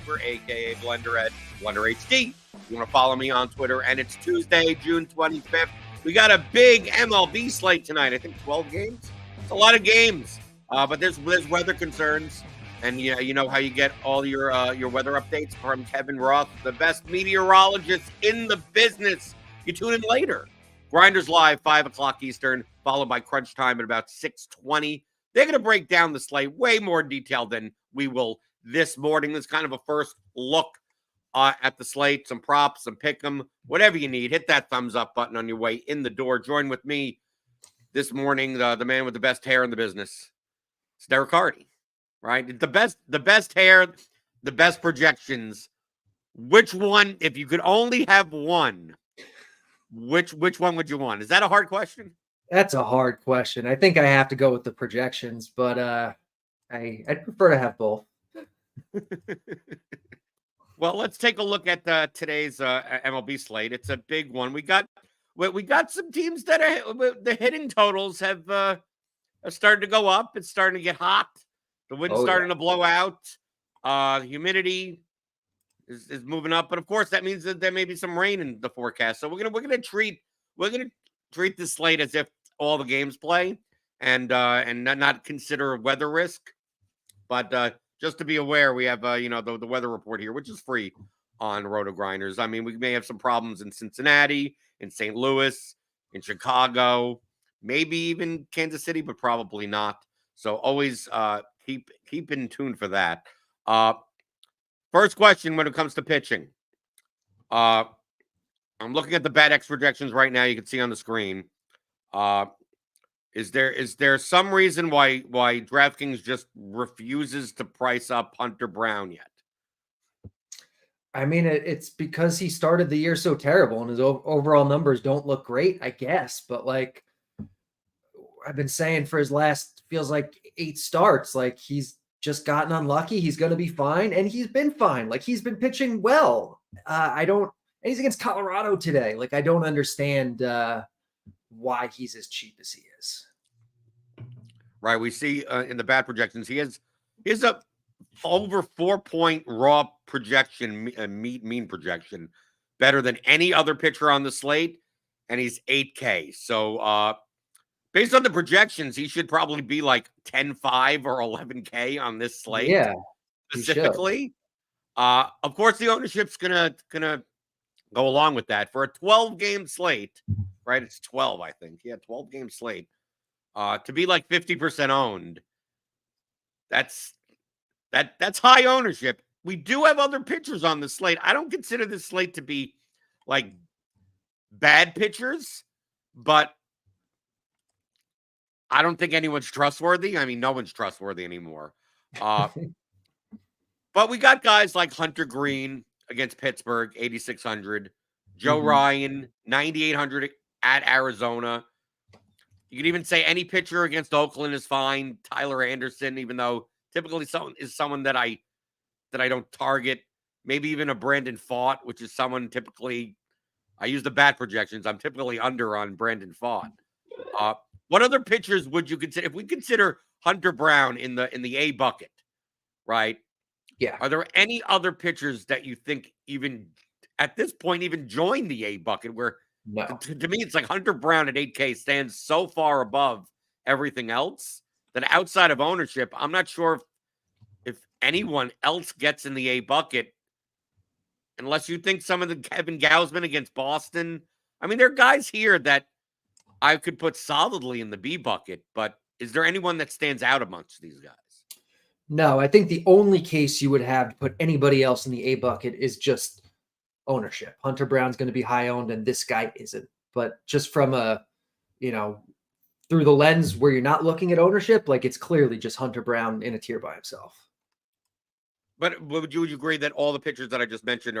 YouTuber, aka Blender at BlenderHD. You want to follow me on Twitter, and it's Tuesday, June 25th. We got a big MLB slate tonight. I think 12 games. It's a lot of games, but there's weather concerns, and you know how you get all your weather updates from Kevin Roth, the best meteorologist in the business. You tune in later. Grinders Live, 5 o'clock Eastern, followed by Crunch Time at about 6:20. They're going to break down the slate way more detail than we will this morning. This is kind of a first look at the slate, some props, some pick 'em, whatever you need. Hit that thumbs up button on your way in the door. Join with me this morning, the man with the best hair in the business. It's CARTY, right? The best hair, the best projections. Which one, if you could only have one, which one would you want? Is that a hard question? That's a hard question. I think I have to go with the projections, but I'd prefer to have both. Well, let's take a look at today's MLB slate. It's a big one. We got some teams that are the hitting totals have started to go up. It's starting to get hot. The wind's starting to blow out. Humidity is moving up, but of course that means that there may be some rain in the forecast. So we're gonna treat this slate as if all the games play and not consider weather risk. But just to be aware, we have the weather report here, which is free on RotoGrinders. I mean, we may have some problems in Cincinnati, in St. Louis, in Chicago, maybe even Kansas City, but probably not. So always keep in tune for that. First question when it comes to pitching. I'm looking at the BATX projections right now. You can see on the screen. Is there some reason why DraftKings just refuses to price up Hunter Brown yet? I mean, it's because he started the year so terrible and his overall numbers don't look great, I guess. But like I've been saying for his last, feels like 8 starts, like he's just gotten unlucky. He's going to be fine. And he's been fine. Like he's been pitching well. And he's against Colorado today. Like I don't understand why he's as cheap as he is. Right. We see in the bat projections, he has a over 4-point raw projection, mean projection, better than any other pitcher on the slate. And he's 8K. So based on the projections, he should probably be like 10-5 or 11K on this slate. Yeah, specifically. Of course, the ownership's gonna go along with that for a 12-game slate, right? It's 12, I think. Yeah, 12-game slate. To be like 50% owned, that's high ownership. We do have other pitchers on the slate. I don't consider this slate to be like bad pitchers, but I don't think anyone's trustworthy. I mean, no one's trustworthy anymore. But we got guys like Hunter Green against Pittsburgh, 8,600. Joe Ryan, 9,800 at Arizona. You can even say any pitcher against Oakland is fine. Tyler Anderson, even though typically someone that I don't target. Maybe even a Brandon Pfaadt, which is someone typically I use the bat projections. I'm typically under on Brandon Pfaadt. What other pitchers would you consider if we consider Hunter Brown in the A bucket, right? Yeah. Are there any other pitchers that you think even at this point even join the A bucket where no. To me, it's like Hunter Brown at 8K stands so far above everything else that outside of ownership, I'm not sure if anyone else gets in the A bucket unless you think some of the Kevin Gausman against Boston. I mean, there are guys here that I could put solidly in the B bucket, but is there anyone that stands out amongst these guys? No, I think the only case you would have to put anybody else in the A bucket is just ownership. Hunter Brown's going to be high owned and this guy isn't. But just from through the lens where you're not looking at ownership, like it's clearly just Hunter Brown in a tier by himself. But would you agree that all the pitchers that I just mentioned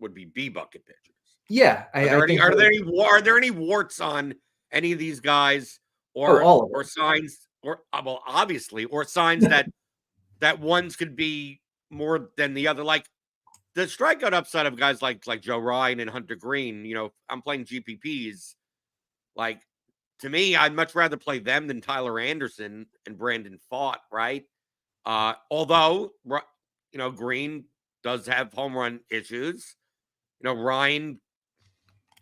would be B bucket pitchers? Yeah. Are there any warts on any of these guys or signs or obviously or signs that ones could be more than the other? Like the strikeout upside of guys like Joe Ryan and Hunter Green, I'm playing GPPs. Like, to me, I'd much rather play them than Tyler Anderson and Brandon Pfaadt, right? Although, Green does have home run issues. Ryan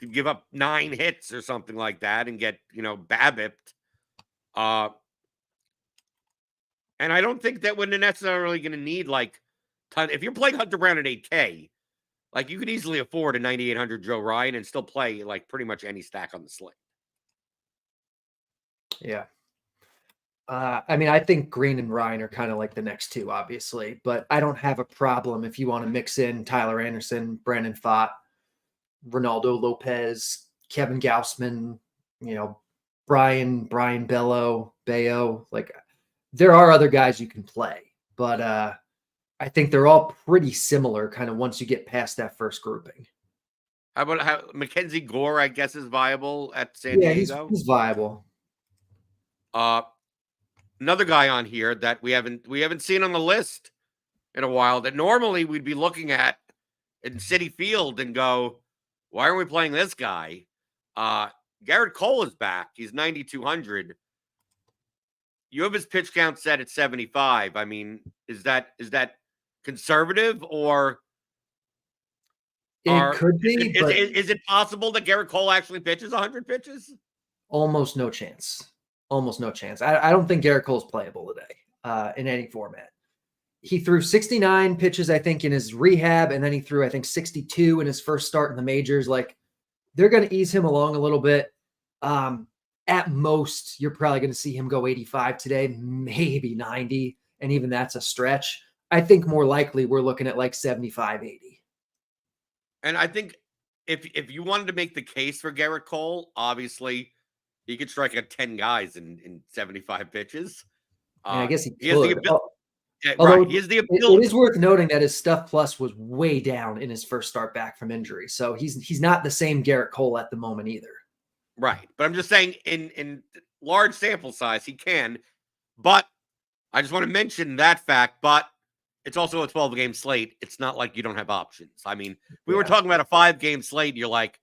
could give up 9 hits or something like that and get, BABIP'd. And I don't think that we're necessarily going to need if you're playing Hunter Brown at 8K, you could easily afford a 9,800 Joe Ryan and still play pretty much any stack on the slate. Yeah. I think Green and Ryan are kind of like the next two, obviously, but I don't have a problem if you want to mix in Tyler Anderson, Brandon Pfaadt, Ronaldo Lopez, Kevin Gausman, Brian Bayo. There are other guys you can play, but I think they're all pretty similar kind of once you get past that first grouping. How about Mackenzie Gore, I guess, is viable at San Diego? He's viable. Another guy on here that we haven't seen on the list in a while that normally we'd be looking at in Citi Field and go, why aren't we playing this guy? Garrett Cole is back. He's 9,200. You have his pitch count set at 75. I mean, is that conservative or it could be? Is it possible that Garrett Cole actually pitches 100 pitches? Almost no chance. Almost no chance. I don't think Garrett Cole's playable today in any format. He threw 69 pitches, I think, in his rehab, and then he threw, I think, 62 in his first start in the majors. They're going to ease him along a little bit. At most, you're probably going to see him go 85 today, maybe 90, and even that's a stretch. I think more likely we're looking at 75, 80. And I think if you wanted to make the case for Garrett Cole, obviously he could strike out 10 guys in 75 pitches. And I guess he has the ability. Right. He has the ability. It is worth noting that his stuff plus was way down in his first start back from injury. So he's not the same Garrett Cole at the moment either. Right. But I'm just saying in large sample size, he can. But I just want to mention that fact. But it's also a 12-game slate. It's not like you don't have options. I mean, we were talking about a 5-game slate. You're like,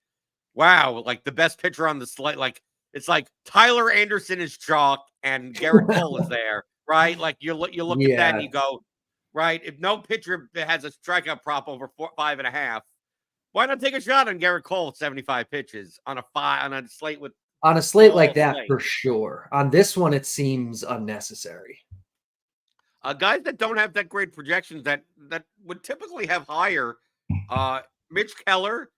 wow, the best pitcher on the slate. It's like Tyler Anderson is chalk and Garrett Cole is there. Right? You look at that and you go, right, if no pitcher has a strikeout prop over 5.5, why not take a shot on Garrett Cole at 75 pitches on a slate with like that for sure. On this one, it seems unnecessary. Guys that don't have that great projections that would typically have higher. Mitch Keller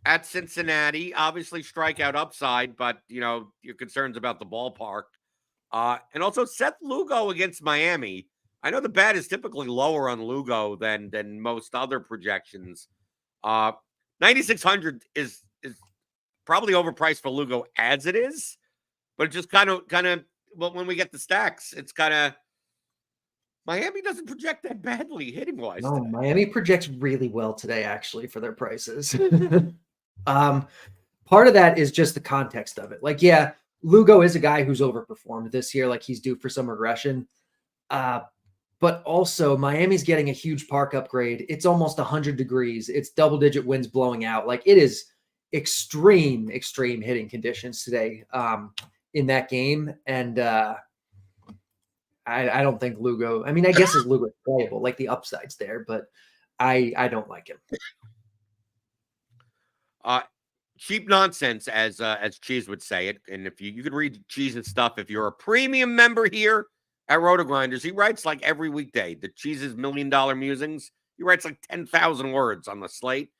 at Cincinnati, obviously strikeout upside, but your concerns about the ballpark. And also Seth Lugo against Miami. I know the bat is typically lower on Lugo than most other projections. 9,600 is probably overpriced for Lugo as it is, but it just kind of. Well, when we get the stacks, it's kind of Miami doesn't project that badly hitting wise. No, today. Miami projects really well today, actually, for their prices. Part of that is just the context of it. Lugo is a guy who's overperformed this year. He's due for some regression. But also Miami's getting a huge park upgrade. It's almost 100 degrees. It's double-digit winds blowing out. It is extreme hitting conditions today in that game. And I don't think Lugo, I guess his Lugo is playable, the upside's there, but I don't like him. Cheap nonsense, as Cheese would say it. And if you could read Cheese's stuff, if you're a premium member here at RotoGrinders, he writes every weekday. The Cheese's $1 Million Musings. He writes 10,000 words on the slate.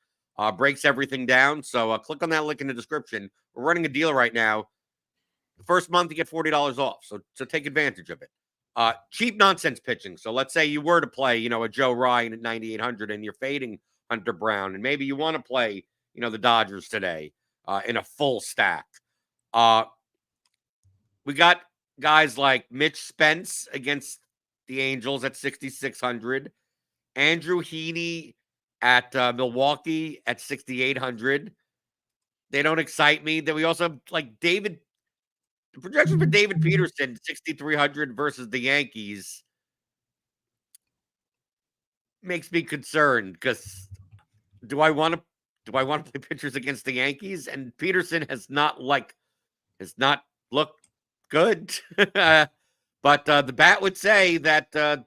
Breaks everything down. So click on that link in the description. We're running a deal right now. The first month you get $40 off. So take advantage of it. Cheap nonsense pitching. So let's say you were to play, a Joe Ryan at 9,800 and you're fading Hunter Brown, and maybe you want to play the Dodgers today in a full stack. We got guys like Mitch Spence against the Angels at 6,600. Andrew Heaney at Milwaukee at 6,800. They don't excite me. Then we also have David. The projection for David Peterson, 6,300 versus the Yankees, makes me concerned because do I want to play pitchers against the Yankees? And Peterson has not looked good. But the bat would say that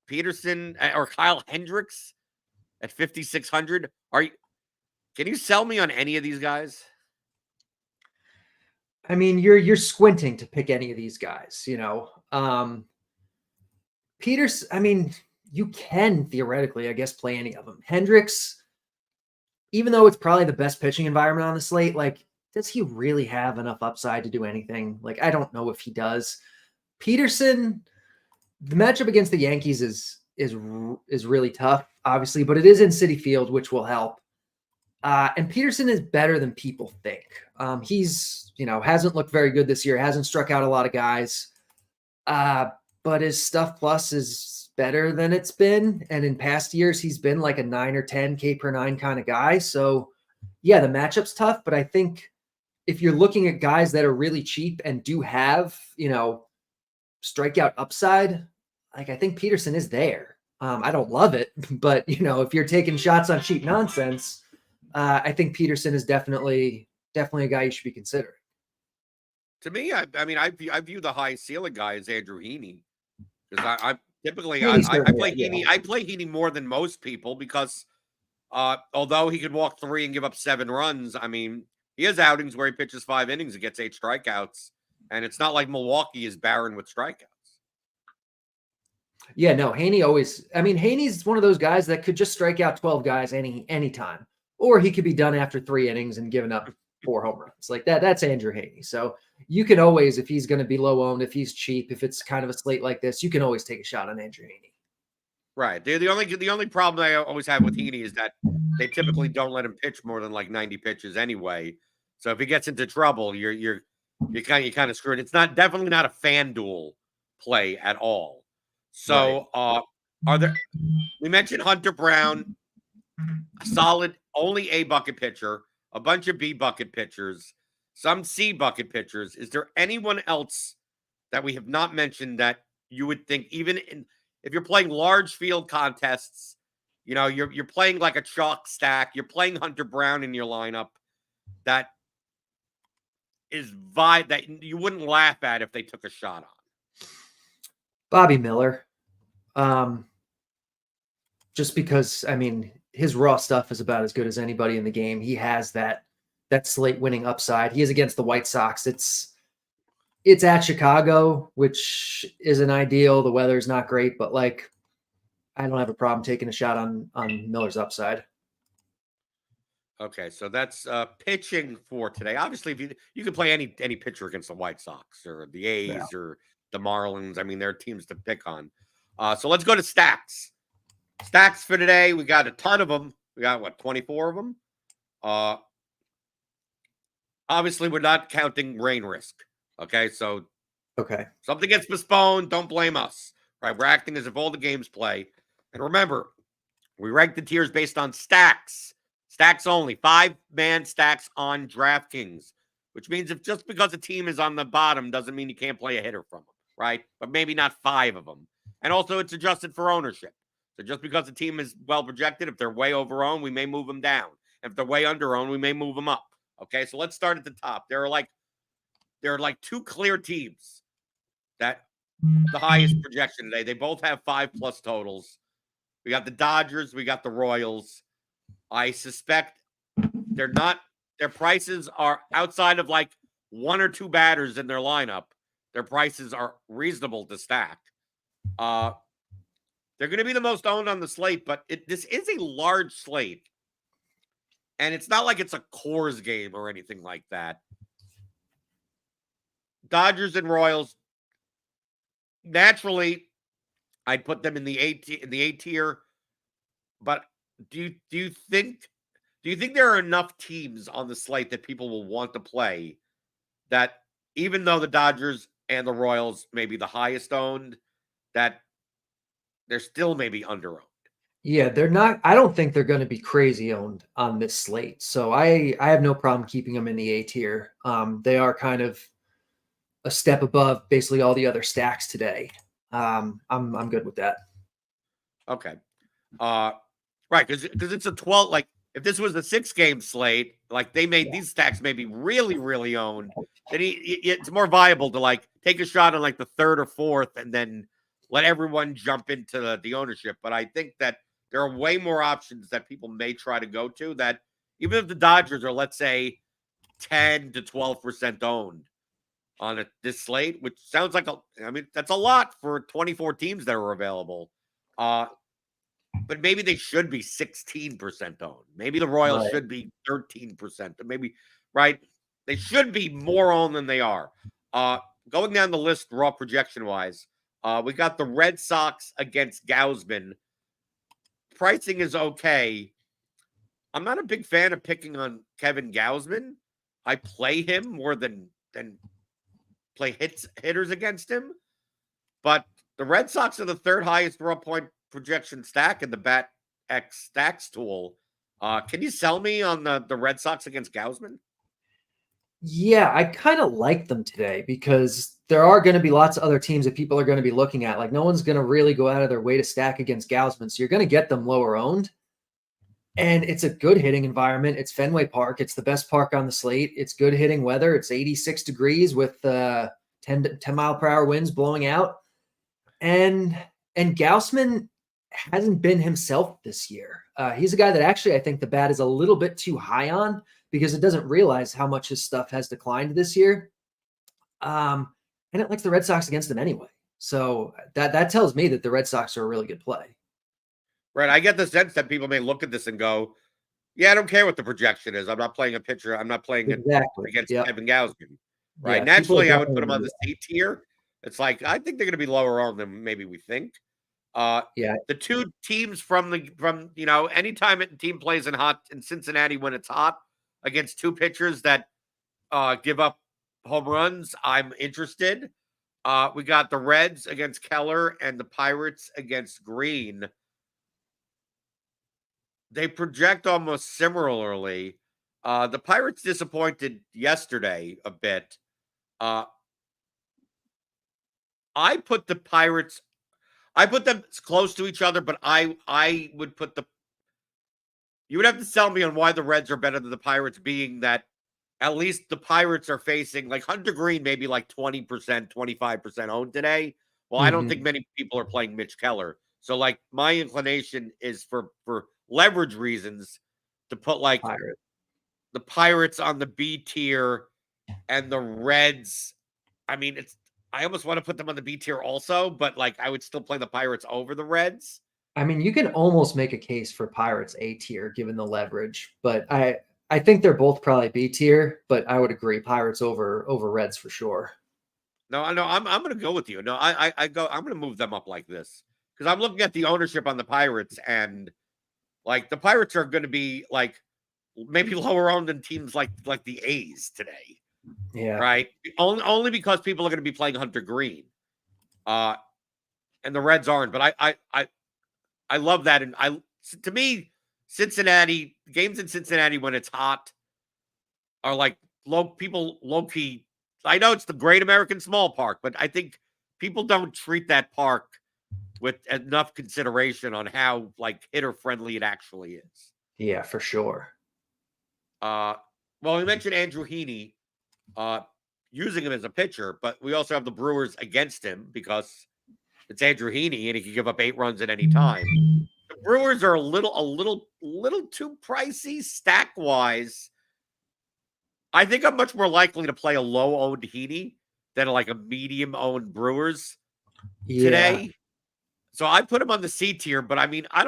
Peterson or Kyle Hendricks at 5,600. Can you sell me on any of these guys? I mean, you're squinting to pick any of these guys, Peters, I mean, you can theoretically, I guess, play any of them. Hendricks, even though it's probably the best pitching environment on the slate, like, does he really have enough upside to do anything? Like, I don't know if he does. Peterson, the matchup against the Yankees is really tough, obviously, but it is in Citi Field, which will help. And Peterson is better than people think. He's, hasn't looked very good this year, hasn't struck out a lot of guys, but his stuff plus is better than it's been. And in past years, he's been like a 9 or 10 K per 9 kind of guy. So yeah, the matchup's tough, but I think if you're looking at guys that are really cheap and do have, strikeout upside, like, I think Peterson is there. I don't love it, but if you're taking shots on cheap nonsense, I think Peterson is definitely a guy you should be considering. To me, I view the high ceiling guy as Andrew Heaney, because I typically I play Heaney. I play Heaney more than most people because although he could walk 3 and give up 7 runs, I mean, he has outings where he pitches 5 innings and gets 8 strikeouts, and it's not like Milwaukee is barren with strikeouts. Yeah, no, Haney's one of those guys that could just strike out 12 guys anytime. Or he could be done after 3 innings and giving up 4 home runs. Like that. That's Andrew Haney. So you can always, if he's going to be low owned, if he's cheap, if it's kind of a slate like this, you can always take a shot on Andrew Haney. Right. The only problem I always have with Heaney is that they typically don't let him pitch more than like 90 pitches anyway. So if he gets into trouble, you're kind of screwed. It's definitely not a FanDuel play at all. So right. We mentioned Hunter Brown, a solid only A bucket pitcher, a bunch of B bucket pitchers, some C bucket pitchers. Is there anyone else that we have not mentioned that you would think, even if you're playing large field contests, you're playing like a chalk stack, you're playing Hunter Brown in your lineup, that is that you wouldn't laugh at if they took a shot on? Bobby Miller. Just because, I mean, his raw stuff is about as good as anybody in the game. He has that slate winning upside. He is against the White Sox. It's at Chicago, which isn't ideal. The weather's not great, but like, I don't have a problem taking a shot on Miller's upside. Okay, so that's pitching for today. Obviously, if you can play any pitcher against the White Sox or the A's or the Marlins. I mean, there are teams to pick on. So let's go to stacks. Stacks for today. We got a ton of them. We got 24 of them. Obviously, we're not counting rain risk. Okay, so something gets postponed, don't blame us. Right, we're acting as if all the games play. And remember, we rank the tiers based on stacks. Stacks only. 5-man stacks on DraftKings, which means if just because a team is on the bottom doesn't mean you can't play a hitter from them, right? But maybe not 5 of them. And also, it's adjusted for ownership. So just because the team is well projected, if they're way over owned, we may move them down. If they're way under owned, we may move them up. Okay, so let's start at the top. There are like 2 clear teams that the highest projection today. They both have 5+ totals. We got the Dodgers, we got the Royals. I suspect their prices are outside of like 1 or 2 batters in their lineup. Their prices are reasonable to stack. They're going to be the most owned on the slate, but this is a large slate. And it's not like it's a Coors game or anything like that. Dodgers and Royals, naturally, I'd put them in the A tier. But do you think there are enough teams on the slate that people will want to play, that even though the Dodgers and the Royals may be the highest owned, that they're still maybe under owned? Yeah, they're not. I don't think they're going to be crazy owned on this slate. So I have no problem keeping them in the A tier. They are kind of a step above basically all the other stacks today. I'm good with that. Okay. Right, because it's a 12. Like if this was a 6-game slate, like they made these stacks maybe really, really owned, then it's more viable to like take a shot on like the 3rd or 4th and then let everyone jump into the ownership. But I think that there are way more options that people may try to go to that even if the Dodgers are, let's say, 10 to 12% owned on this slate, which sounds like that's a lot for 24 teams that are available. But maybe they should be 16% owned. Maybe the Royals should be 13%. Maybe, right? They should be more owned than they are. Going down the list, raw projection-wise, we got the Red Sox against Gausman. Pricing is okay. I'm not a big fan of picking on Kevin Gausman. I play him more than play hitters against him. But the Red Sox are the third highest raw point projection stack in the Bet X Stacks tool. Can you sell me on the Red Sox against Gausman? Yeah, I kind of like them today because there are going to be lots of other teams that people are going to be looking at. Like no one's going to really go out of their way to stack against Gausman. So you're going to get them lower owned. And it's a good hitting environment. It's Fenway Park. It's the best park on the slate. It's good hitting weather. It's 86 degrees with 10 mile per hour winds blowing out. And Gausman hasn't been himself this year. He's a guy that actually I think the bat is a little bit too high on because it doesn't realize how much his stuff has declined this year. And it likes the Red Sox against him anyway. So that tells me that the Red Sox are a really good play. Right. I get the sense that people may look at this and go, yeah, I don't care what the projection is. I'm not playing a pitcher. I'm not playing it against Kevin Gausman. Right. Yeah, naturally, I would put him on the C tier. It's like, I think they're going to be lower on than maybe we think. The two teams from anytime a team plays in Cincinnati when it's hot against two pitchers that give up home runs, I'm interested. We got the Reds against Keller and the Pirates against Green. They project almost similarly. The Pirates disappointed yesterday a bit. I put the Pirates. I put them close to each other, but I would put you would have to sell me on why the Reds are better than the Pirates, being that at least the Pirates are facing like Hunter Green, maybe like 20%, 25% owned today. Well, I don't think many people are playing Mitch Keller. So like my inclination is for leverage reasons to put like the Pirates on the B tier and the Reds. I mean, I almost want to put them on the B tier also, but like I would still play the Pirates over the Reds. I mean, you can almost make a case for Pirates A tier given the leverage, but I think they're both probably B tier, but I would agree Pirates over Reds for sure. No, I know I'm going to go with you. No, I'm going to move them up like this because I'm looking at the ownership on the Pirates and like the Pirates are going to be like maybe lower owned than teams like the A's today. Yeah. Right. Only because people are going to be playing Hunter Green. And the Reds aren't, but I love that. And to me, Cincinnati games in Cincinnati when it's hot are like low key. I know it's the Great American Small Park, but I think people don't treat that park with enough consideration on how like hitter friendly it actually is. Yeah, for sure. Well, we mentioned Andrew Heaney, using him as a pitcher, but we also have the Brewers against him because it's Andrew Heaney and he can give up 8 runs at any time. The Brewers are a little too pricey stack wise. I think I'm much more likely to play a low owned Heaney than like a medium owned Brewers today. So I put him on the C tier, but I mean, I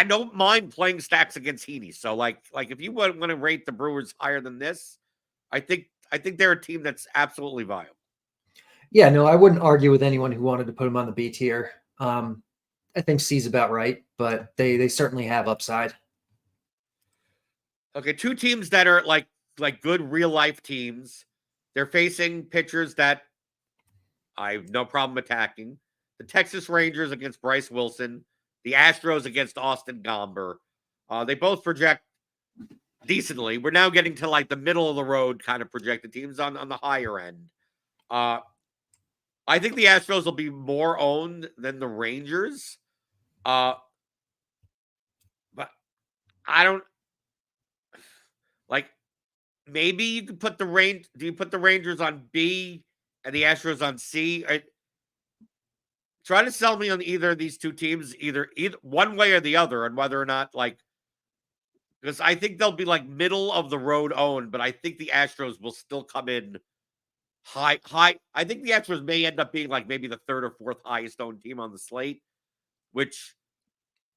don't mind playing stacks against Heaney. So like if you want to rate the Brewers higher than this, I think they're a team that's absolutely viable. Yeah, no, I wouldn't argue with anyone who wanted to put him on the B tier. I think C's about right, but they certainly have upside. Okay, two teams that are like good real life teams. They're facing pitchers that I have no problem attacking. The Texas Rangers against Bryce Wilson. The Astros against Austin Gomber. They both project decently. We're now getting to like the middle of the road kind of projected teams on the higher end. I think the Astros will be more owned than the Rangers. But I don't like maybe you could put do you put the Rangers on B and the Astros on C? try to sell me on either of these two teams, either one way or the other, and whether or not because I think they'll be like middle of the road owned, but I think the Astros will still come in high. I think the Astros may end up being like maybe the third or fourth highest owned team on the slate, which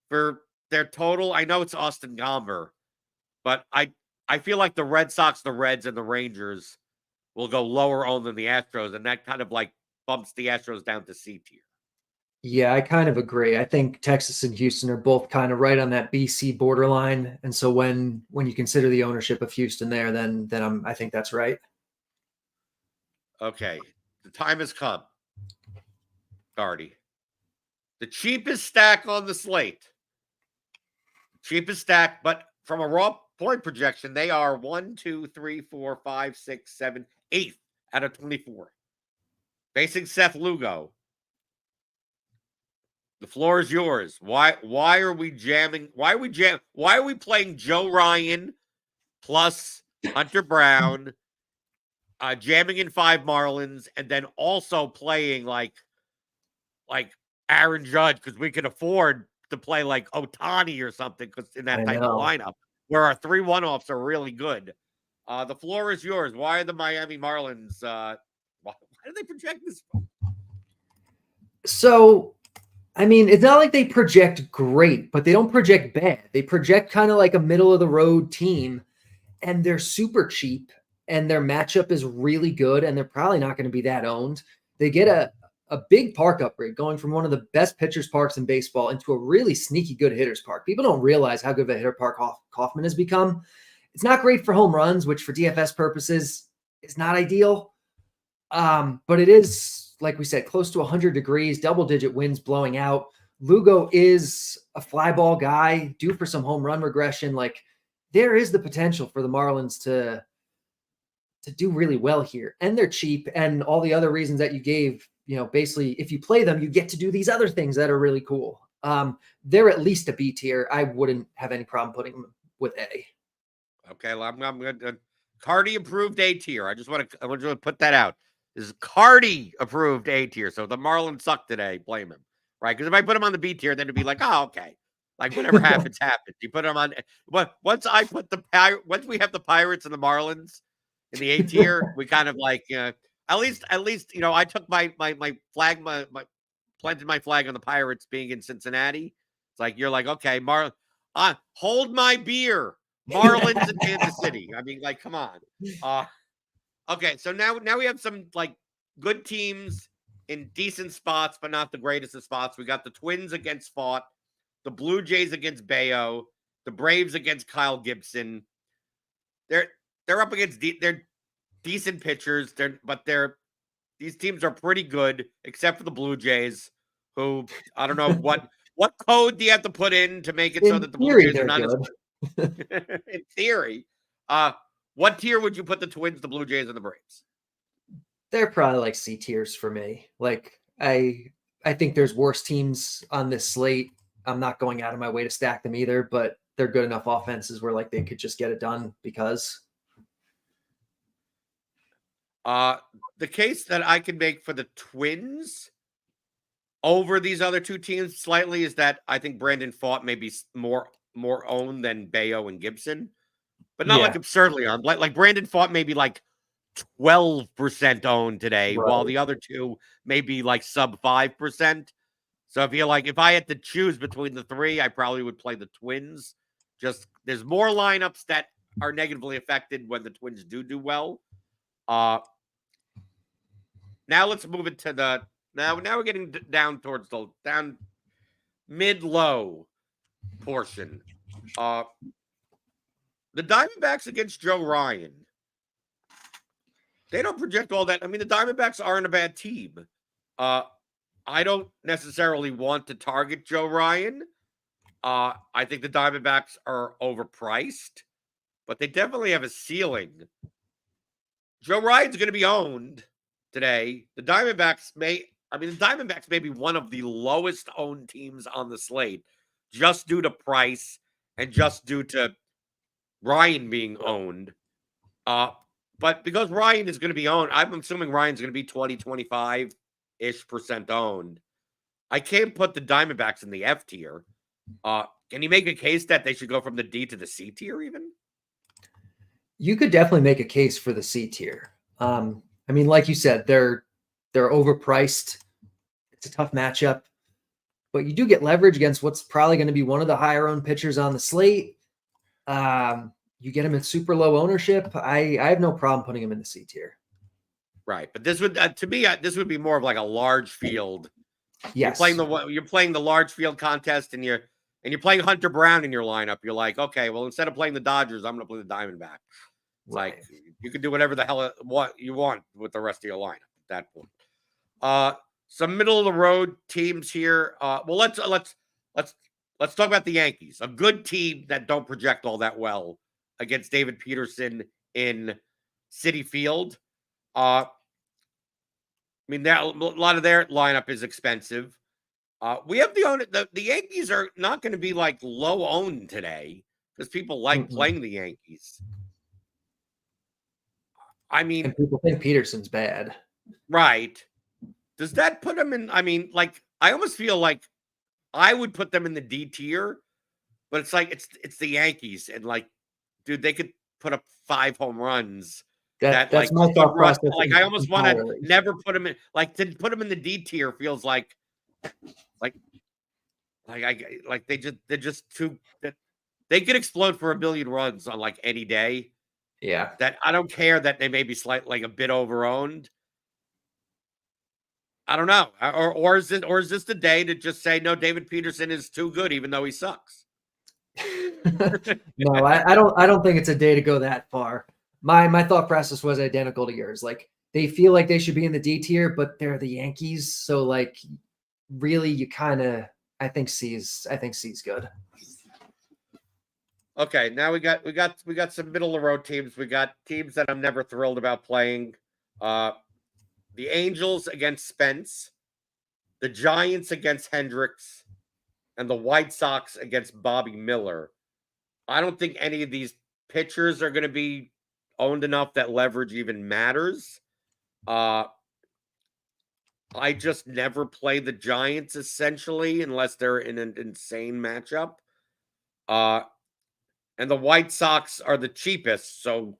for their total, I know it's Austin Gomber, but I feel like the Red Sox, the Reds, and the Rangers will go lower owned than the Astros, and that kind of like bumps the Astros down to C tier. Yeah, I kind of agree. I think Texas and Houston are both kind of right on that BC borderline, and so when you consider the ownership of Houston there, then I think that's right. Okay, the time has come. Carty. The cheapest stack on the slate. Cheapest stack, but from a raw point projection, they are 1, 2, 3, 4, 5, 6, 7, 8th out of 24. Facing Seth Lugo. The floor is yours. Why are we jamming? Why are we playing Joe Ryan plus Hunter Brown, jamming in 5 Marlins, and then also playing like Aaron Judge because we can afford to play like Ohtani or something because in that type of lineup where our 3 one-offs are really good. The floor is yours. Why are the Miami Marlins? Why do they project this? So, I mean, it's not like they project great, but they don't project bad. They project kind of like a middle of the road team, and they're super cheap, and their matchup is really good, and they're probably not going to be that owned. They get a big park upgrade going from one of the best pitchers parks in baseball into a really sneaky good hitters park. People don't realize how good of a hitter park Kauffman has become. It's not great for home runs, which for DFS purposes is not ideal. But it is, like we said, close to 100 degrees, double-digit winds blowing out. Lugo is a fly ball guy, due for some home run regression. Like, there is the potential for the Marlins to do really well here. And they're cheap, and all the other reasons that you gave, basically, if you play them, you get to do these other things that are really cool. They're at least a B tier. I wouldn't have any problem putting them with A. Okay, well, I'm going to CARTY approved A tier. I want to put that out. This is CARTY approved A tier. So the Marlins suck today. Blame him, right? Because if I put him on the B tier, then it'd be like, oh, okay, like whatever happens, happens. You put him on. But once we have the Pirates and the Marlins in the A tier, we kind of like at least I took my flag planted my flag on the Pirates being in Cincinnati. It's like you're like, okay, hold my beer. Marlins and Kansas City. I mean, like, come on. Okay, so now we have some like good teams in decent spots, but not the greatest of spots. We got the Twins against Fott, the Blue Jays against Bayo, the Braves against Kyle Gibson. They're up against they're decent pitchers. These teams are pretty good, except for the Blue Jays, who I don't know what code do you have to put in to make it so that the Blue Jays are not as good. In theory. What tier would you put the Twins, the Blue Jays, and the Braves? They're probably like C tiers for me. Like, I think there's worse teams on this slate. I'm not going out of my way to stack them either, but they're good enough offenses where like they could just get it done because. The case that I can make for the Twins over these other two teams slightly is that I think Brandon Fott may be more owned than Bayo and Gibson, but not like absurdly owned. Like Brandon Fott may be like 12% owned today, Right. while the other two may be like sub 5%. So if I had to choose between the three, I probably would play the Twins. Just there's more lineups that are negatively affected when the Twins do well. Now let's move it to now we're getting down towards the mid-low portion. The Diamondbacks against Joe Ryan. They don't project all that. I mean, the Diamondbacks aren't a bad team. I don't necessarily want to target Joe Ryan. I think the Diamondbacks are overpriced, but they definitely have a ceiling. Joe Ryan's going to be owned today. The Diamondbacks may be one of the lowest owned teams on the slate, just due to price and just due to Ryan being owned. But because Ryan is going to be owned, I'm assuming Ryan's going to be 20, 25-ish% owned. I can't put the Diamondbacks in the F tier. Can you make a case that they should go from the D to the C tier even? You could definitely make a case for the C tier. I mean, like you said, they're overpriced. It's a tough matchup, but you do get leverage against what's probably going to be one of the higher owned pitchers on the slate. You get him in super low ownership. I have no problem putting him in the C tier. Right, but this would to me this would be more of like a large field. Yes, you're playing the large field contest, and you're playing Hunter Brown in your lineup. You're like, okay, well, instead of playing the Dodgers, I'm going to play the Diamondbacks. It's like you can do whatever the hell what you want with the rest of your lineup at that point. Some middle of the road teams here. Well, let's talk about the Yankees, a good team that don't project all that well against David Peterson in Citi Field. I mean, a lot of their lineup is expensive. We have the Yankees are not going to be like low owned today because people like playing the Yankees. I mean, and people think Peterson's bad, right? Does that put them in? I mean, like, I almost feel like I would put them in the D tier, but it's like it's the Yankees, and like, dude, they could put up 5 home runs. That's like my thought process. Like, I almost want to never put them in. Like, to put them in the D tier feels like they're just too. They could explode for 1 billion runs on like any day. Yeah, that I don't care that they may be slightly like a bit overowned. I don't know, or is this the day to just say no? David Peterson is too good, even though he sucks. No, I don't think it's a day to go that far. My thought process was identical to yours. Like, they feel like they should be in the D tier, but they're the Yankees, so like, really, you kind of I think C's good. Okay, now we got some middle of the road teams. We got teams that I'm never thrilled about playing. The Angels against Spence, the Giants against Hendricks, and the White Sox against Bobby Miller. I don't think any of these pitchers are going to be owned enough that leverage even matters. I just never play the Giants essentially unless they're in an insane matchup. And the White Sox are the cheapest, so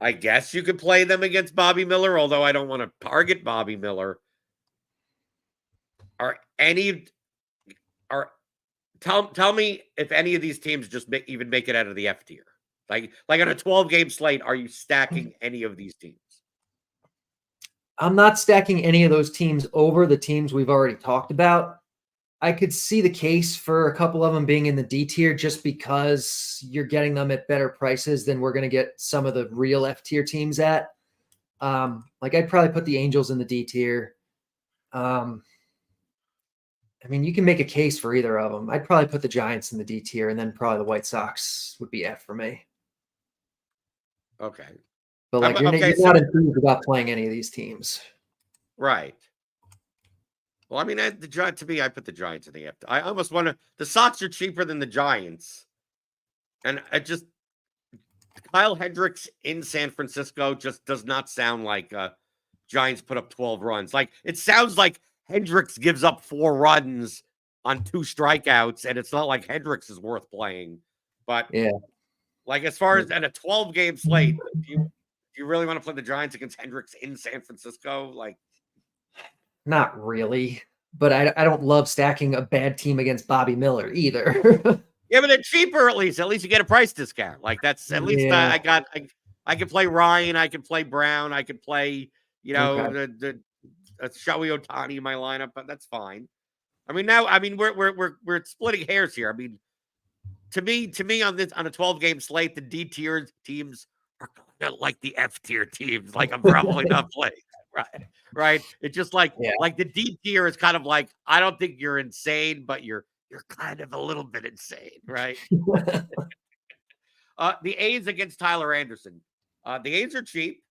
I guess you could play them against Bobby Miller, although I don't want to target Bobby Miller. Tell me if any of these teams just even make it out of the F tier. Like on a 12-game slate, are you stacking any of these teams? I'm not stacking any of those teams over the teams we've already talked about. I could see the case for a couple of them being in the D tier just because you're getting them at better prices than we're going to get some of the real F tier teams at. Like, I'd probably put the Angels in the D tier. I mean, you can make a case for either of them. I'd probably put the Giants in the D tier, and then probably the White Sox would be F for me. Okay. But like, you're not enthused about playing any of these teams. Right. Well, I mean, to me, I put the Giants in the F. I almost want to. The Sox are cheaper than the Giants, and Kyle Hendricks in San Francisco just does not sound like Giants put up 12 runs. Like, it sounds like Hendricks gives up 4 runs on 2 strikeouts, and it's not like Hendricks is worth playing. But yeah, like, as far as a 12-game slate, do you really want to play the Giants against Hendricks in San Francisco? Like, not really, but I don't love stacking a bad team against Bobby Miller either. Yeah, but they're cheaper at least. At least you get a price discount. Like, that's at least I can play Ryan, I can play Brown, I can play the Shohei Ohtani in my lineup, but that's fine. I mean, we're splitting hairs here. I mean, to me on a 12-game slate, the D tier teams are kind of like the F tier teams. Like, I'm probably not playing. Right. It's just like the D tier is kind of like, I don't think you're insane, but you're kind of a little bit insane, right? The A's against Tyler Anderson. The A's are cheap.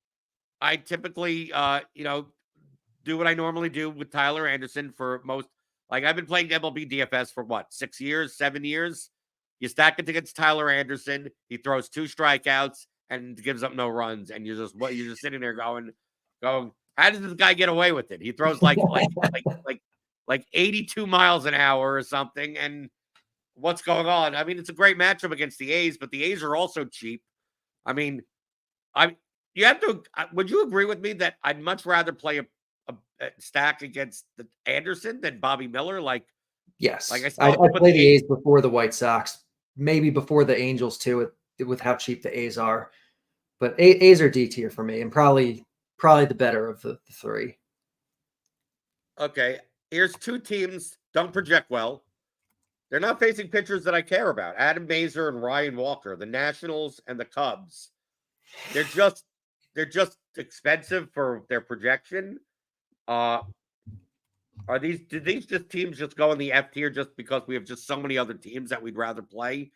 I typically do what I normally do with Tyler Anderson for most. Like, I've been playing MLB DFS for 6 years, 7 years. You stack it against Tyler Anderson. He throws 2 strikeouts and gives up no runs, and you're just sitting there going, how does this guy get away with it? He throws like like 82 miles an hour or something. And what's going on? I mean, it's a great matchup against the A's, but the A's are also cheap. I mean, you have to. Would you agree with me that I'd much rather play a stack against the Anderson than Bobby Miller? Yes, I I still put play the the A's before the White Sox, maybe before the Angels too, with how cheap the A's are. But A's are D tier for me, and probably the better of the three. Okay, here's two teams don't project well. They're not facing pitchers that I care about. Adam Mazur and Ryan Walker, the Nationals and the Cubs. They're just expensive for their projection. Did these just teams just go in the F tier just because we have just so many other teams that we'd rather play?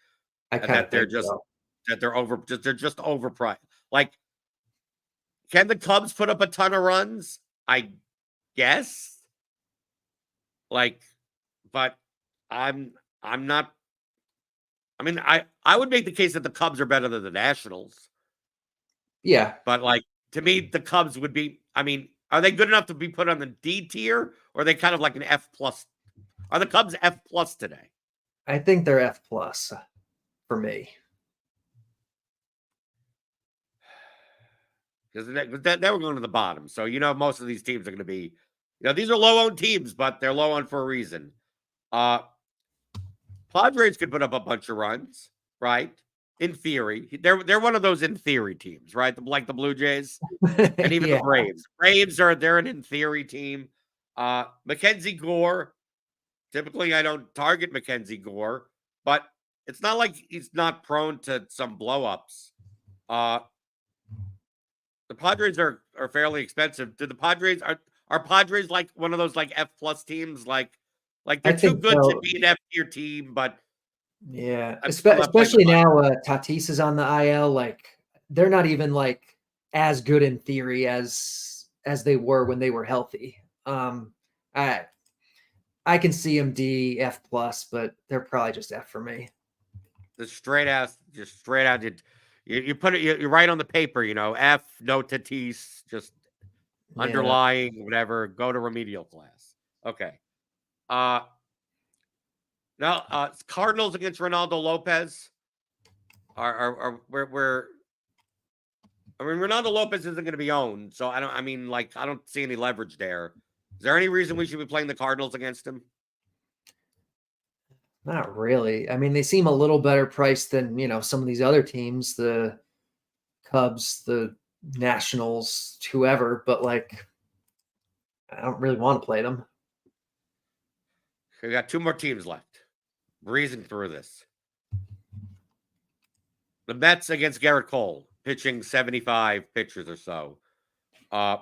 I And kind that of they're think just so. that they're just overpriced. Like, can the Cubs put up a ton of runs? I guess. But I'm not. I mean, I would make the case that the Cubs are better than the Nationals. Yeah, But to me, the Cubs would be. I mean, are they good enough to be put on the D tier, or are they kind of like an F plus? Are the Cubs F plus today? I think they're F plus for me. Because they were going to the bottom. So, most of these teams are going to be, these are low-owned teams, but they're low-owned for a reason. Padres could put up a bunch of runs, right? In theory. They're one of those in theory teams, right? Like the Blue Jays and even Yeah. the Braves. They're an in theory team. Mackenzie Gore, typically I don't target Mackenzie Gore, but it's not like he's not prone to some blow-ups. The Padres are fairly expensive. Do the Padres are Padres like one of those like F plus teams? Like they're too good to be an F tier team, but yeah, I'm still not playing especially the now Tatis is on the IL. Like they're not even like as good in theory as they were when they were healthy. I can see them D, F plus, but they're probably just F for me. just straight out. You put it. You write on the paper. F, no Tatis, just underlying whatever. Go to remedial class. Okay. Now Cardinals against Ronaldo Lopez. We're I mean, Ronaldo Lopez isn't going to be owned, so I don't see any leverage there. Is there any reason we should be playing the Cardinals against him? Not really. I mean, they seem a little better priced than, some of these other teams, the Cubs, the Nationals, whoever, but I don't really want to play them. We got two more teams left. Breezing through this. The Mets against Garrett Cole, pitching 75 pitchers or so. We're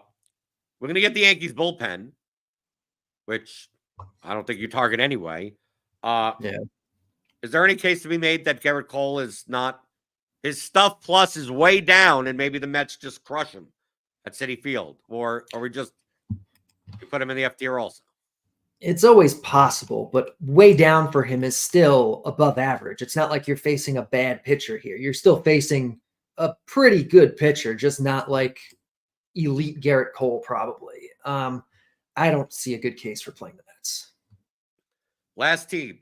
going to get the Yankees bullpen, which I don't think you target anyway. Yeah. Is there any case to be made that Garrett Cole is not his stuff plus is way down, and maybe the Mets just crush him at Citi Field, or we just put him in the F tier also? It's always possible, but way down for him is still above average. It's not like you're facing a bad pitcher here. You're still facing a pretty good pitcher, just not like elite Garrett Cole, probably. I don't see a good case for playing the Mets. Last team.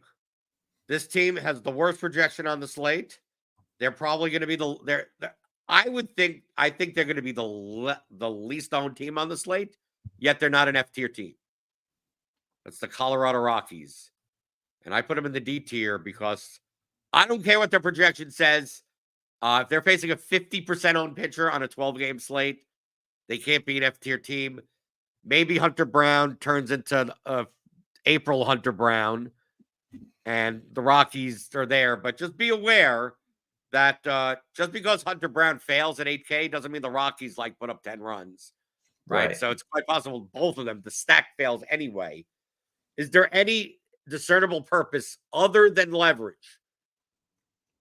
This team has the worst projection on the slate. They're probably going to be I think they're going to be the least owned team on the slate, yet they're not an F tier team. That's the Colorado Rockies. And I put them in the D tier because I don't care what their projection says. If they're facing a 50% owned pitcher on a 12-game slate, they can't be an F tier team. Maybe Hunter Brown turns into April Hunter Brown, and the Rockies are there. But just be aware that just because Hunter Brown fails at 8K doesn't mean the Rockies put up 10 runs. Right? So it's quite possible both of them, the stack fails anyway. Is there any discernible purpose other than leverage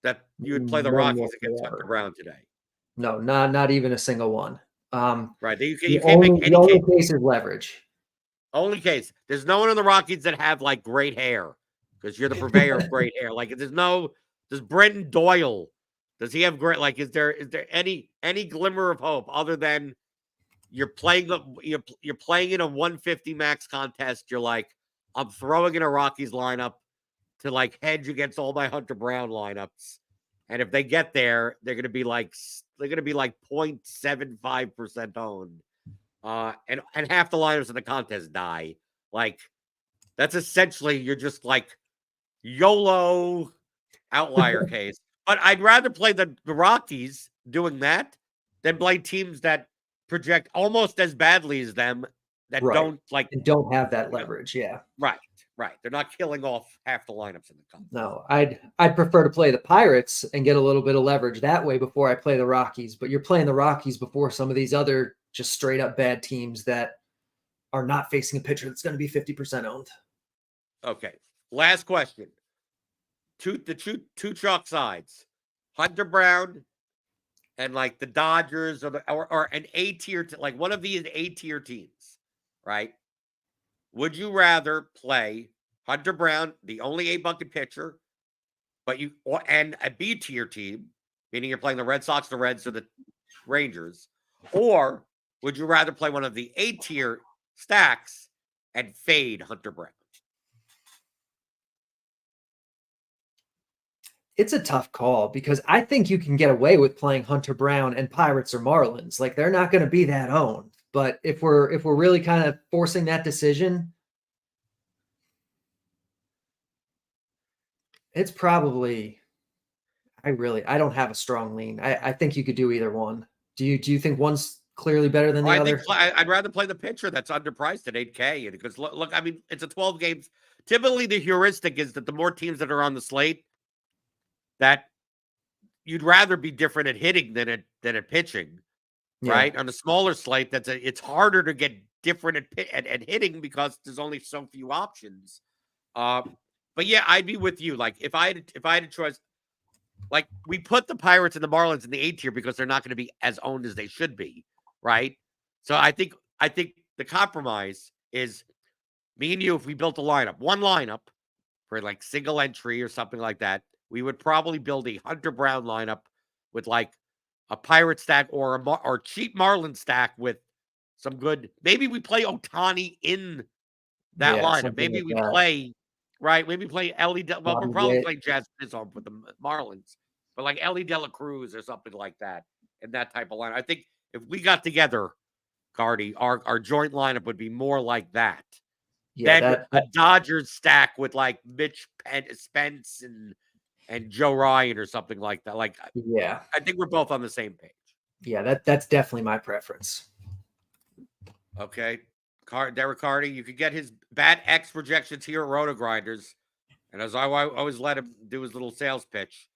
that you would play the Rockies against Hunter Brown today? No, not even a single one. Right. You can't make any only case is leverage. Only case. There's no one in the Rockies that have great hair because you're the purveyor of great hair. Does Brendan Doyle, does he have great, is there any glimmer of hope other than you're playing in a 150 max contest? You're I'm throwing in a Rockies lineup to like hedge against all my Hunter Brown lineups. And if they get there, they're going to be like 0.75% owned. And half the lineups in the contest die. Like, that's essentially, you're just like YOLO outlier case. But I'd rather play the Rockies doing that than play teams that project almost as badly as them that don't like and don't have that leverage. Yeah. Right. They're not killing off half the lineups in the contest. No, I'd prefer to play the Pirates and get a little bit of leverage that way before I play the Rockies. But you're playing the Rockies before some of these other just straight up bad teams that are not facing a pitcher that's going to be 50% owned. Okay. Last question. Two chalk sides. Hunter Brown and like the Dodgers or an A tier, like one of these A tier teams, right? Would you rather play Hunter Brown, the only $8 pitcher, and a B tier team, meaning you're playing the Red Sox, the Reds, or the Rangers, or would you rather play one of the A tier stacks and fade Hunter Brown? It's a tough call because I think you can get away with playing Hunter Brown and Pirates or Marlins. Like, they're not going to be that owned. But if we're really kind of forcing that decision, it's probably I don't have a strong lean. I think you could do either one. Do you think one's clearly better than the other? I'd rather play the pitcher that's underpriced at 8K because look, I mean, it's a 12 games. Typically, the heuristic is that the more teams that are on the slate, that you'd rather be different at hitting than at pitching, right? On a smaller slate, it's harder to get different at hitting because there's only so few options. But yeah, I'd be with you. Like, if I had a choice, like, we put the Pirates and the Marlins in the A tier because they're not going to be as owned as they should be, right? So I think the compromise is me and you. If we built one lineup for like single entry or something like that, we would probably build a Hunter Brown lineup with like a Pirate stack or cheap Marlin stack with some good. Maybe we play Ohtani in that lineup. Maybe we play Maybe play Ellie. Well, we're probably playing Jazz Chisholm with the Marlins, but like Ellie De La Cruz or something like that in that type of lineup. I think if we got together, Carty, our joint lineup would be more like that. Than a Dodgers stack with like Mitch Spence and Joe Ryan or something like that. Like, yeah, I think we're both on the same page. Yeah, that's definitely my preference. Okay. Derek Carty, you could get his Bat X projections here at RotoGrinders. And as I always let him do his little sales pitch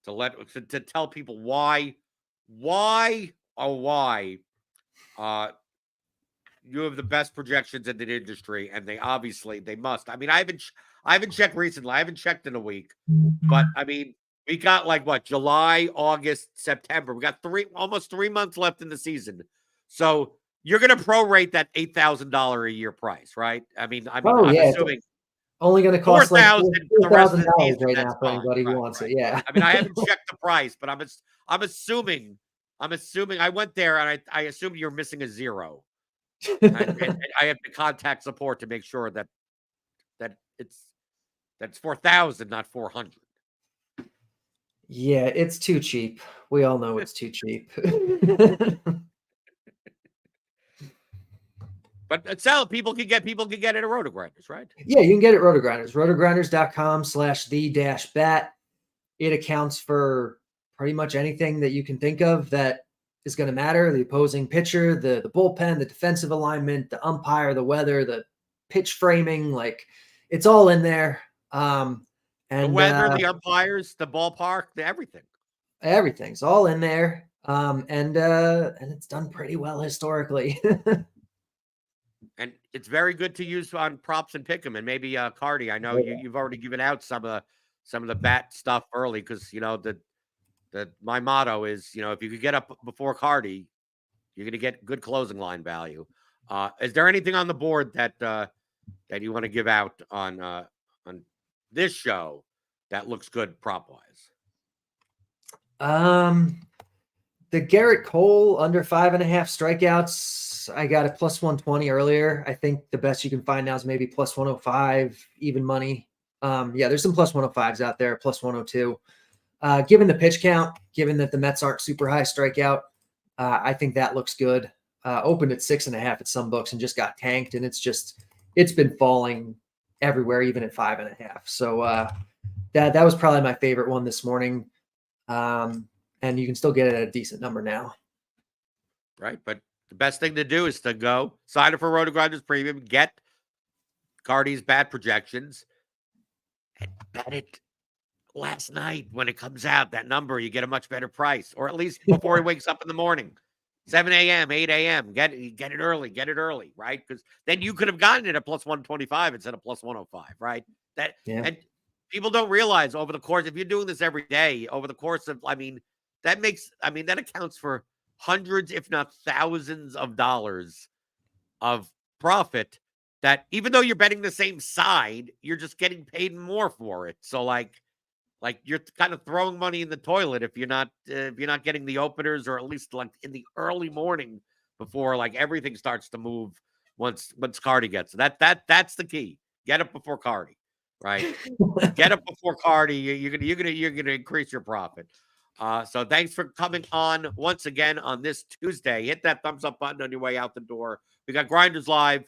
to tell people why you have the best projections in the industry, and they must. I mean, I haven't checked recently. I haven't checked in a week, but I mean, we got like what, July, August, September. We got almost 3 months left in the season. So you're going to prorate that $8,000 a year price, right? I mean, I'm assuming only going to cost like $4,000 right now for anybody who wants it. Yeah. I mean, I haven't checked the price, but I'm assuming I went there and I assumed you're missing a zero. and I have to contact support to make sure that it's 4,000, not 400. Yeah, it's too cheap. We all know it's too cheap. But people can get it at RotoGrinders, right? Yeah, you can get it at RotoGrinders. RotoGrinders.com/the-bat. It accounts for pretty much anything that you can think of that is going to matter: the opposing pitcher, the bullpen, the defensive alignment, the umpire, the weather, the pitch framing. Like, it's all in there. And the weather, the umpires, the ballpark, everything. Everything's all in there. And it's done pretty well historically. And it's very good to use on props and pick 'em. And maybe Carty, I know you've already given out some of the bat stuff early because my motto is, if you could get up before Carty, you're going to get good closing line value. Is there anything on the board that you want to give out on this show that looks good prop wise? The Garrett Cole under 5.5 strikeouts books. I got a plus 120 earlier. I think the best you can find now is maybe plus 105, even money. Yeah, there's some plus 105s out there, plus 102. Given the pitch count, given that the Mets aren't super high strikeout, I think that looks good. Opened at 6.5 at some books and just got tanked, and it's been falling everywhere, even at 5.5. So that was probably my favorite one this morning. And you can still get it at a decent number now. Right, but the best thing to do is to go sign up for RotoGrinders Premium, get CARTY's bad projections, and bet it last night when it comes out. That number, you get a much better price, or at least before he wakes up in the morning, 7 a.m., 8 a.m. Get it early, right? Because then you could have gotten it at plus 125 instead of plus 105, right? And people don't realize over the course, if you're doing this every day, over the course of, that accounts for hundreds, if not thousands of dollars of profit that even though you're betting the same side, you're just getting paid more for it. So like you're kind of throwing money in the toilet if you're not getting the openers, or at least like in the early morning before like everything starts to move once CARTY gets it. That's the key. Get up before CARTY, right? Get up before CARTY. You're gonna increase your profit. So thanks for coming on once again on this Tuesday. Hit that thumbs up button on your way out the door. We got Grinders Live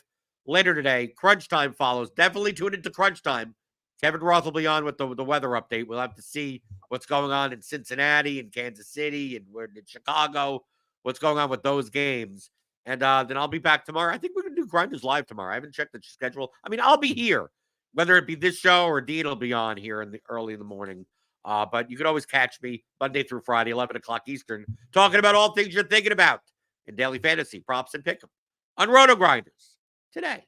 later today. Crunch Time follows. Definitely tune into Crunch Time. Kevin Roth will be on with the weather update. We'll have to see what's going on in Cincinnati and Kansas City and we're in Chicago, what's going on with those games. And then I'll be back tomorrow. I think we're going to do Grinders Live tomorrow. I haven't checked the schedule. I mean, I'll be here, whether it be this show or Dean will be on here early in the morning. But you can always catch me Monday through Friday, 11 o'clock Eastern, talking about all things you're thinking about in daily fantasy, props, and pick'em on RotoGrinders Today.